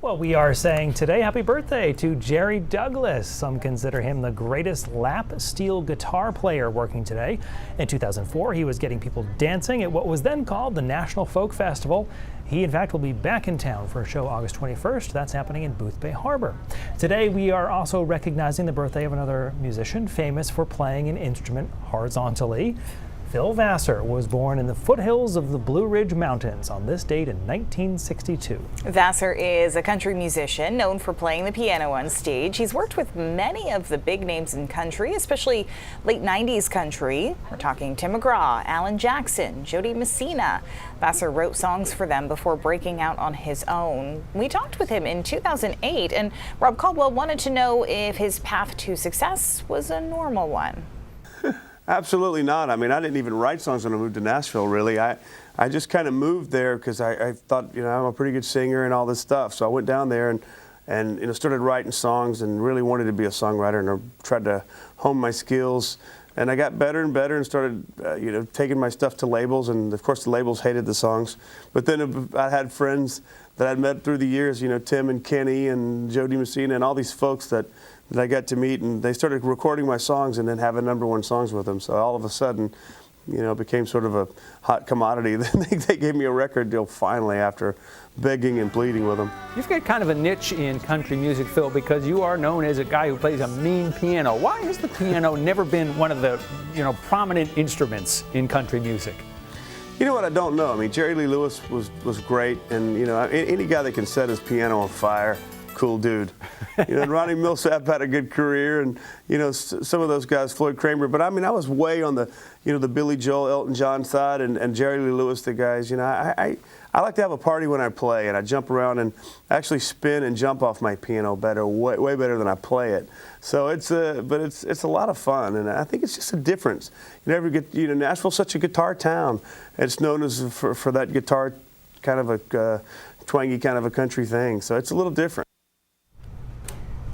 Well, we are saying today happy birthday to Jerry Douglas. Some consider him the greatest lap steel guitar player working today. In 2004, he was getting people dancing at what was then called the National Folk Festival. He, in fact, will be back in town for a show August 21st. That's happening in Boothbay Harbor. Today, we are also recognizing the birthday of another musician famous for playing an instrument horizontally. Phil Vassar was born in the foothills of the Blue Ridge Mountains on this date in 1962. Vassar is a country musician known for playing the piano on stage. He's worked with many of the big names in country, especially late 90s country. We're talking Tim McGraw, Alan Jackson, Jody Messina. Vassar wrote songs for them before breaking out on his own. We talked with him in 2008, and Rob Caldwell wanted to know if his path to success was a normal one. Absolutely not. I mean, I didn't even write songs when I moved to Nashville, really. I just kind of moved there because I thought, I'm a pretty good singer and all this stuff. So I went down there and started writing songs and really wanted to be a songwriter, and I tried to hone my skills. And I got better and better and started, taking my stuff to labels. And, of course, the labels hated the songs. But then I had friends that I'd met through the years, Tim and Kenny and Jody Messina and all these folks that I got to meet, and they started recording my songs and then having #1 songs with them. So all of a sudden, it became sort of a hot commodity. Then they gave me a record deal finally after begging and pleading with them. You've got kind of a niche in country music, Phil, because you are known as a guy who plays a mean piano. Why has the piano never been one of the, prominent instruments in country music? You know what, I don't know. I mean, Jerry Lee Lewis was great, and, any guy that can set his piano on fire, cool dude. And Ronnie Millsap had a good career, and some of those guys, Floyd Kramer. But I mean, I was way on the the Billy Joel, Elton John side, and Jerry Lee Lewis, the guys. I like to have a party when I play, and I jump around and actually spin and jump off my piano better, way better than I play it. So it's a lot of fun, and I think it's just a difference. Nashville's such a guitar town. It's known as for that guitar kind of a twangy kind of a country thing. So it's a little different.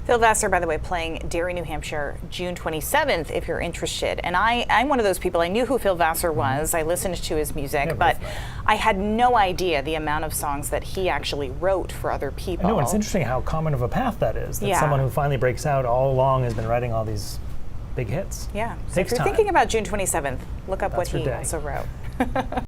Phil Vassar, by the way, playing Derry, New Hampshire, June 27th, if you're interested. And I'm one of those people, I knew who Phil Vassar was. I listened to his music, but I had no idea the amount of songs that he actually wrote for other people. I know, it's interesting how common of a path that is. That someone who finally breaks out all along has been writing all these big hits. Yeah. So if you're thinking about June 27th, look up what he also wrote.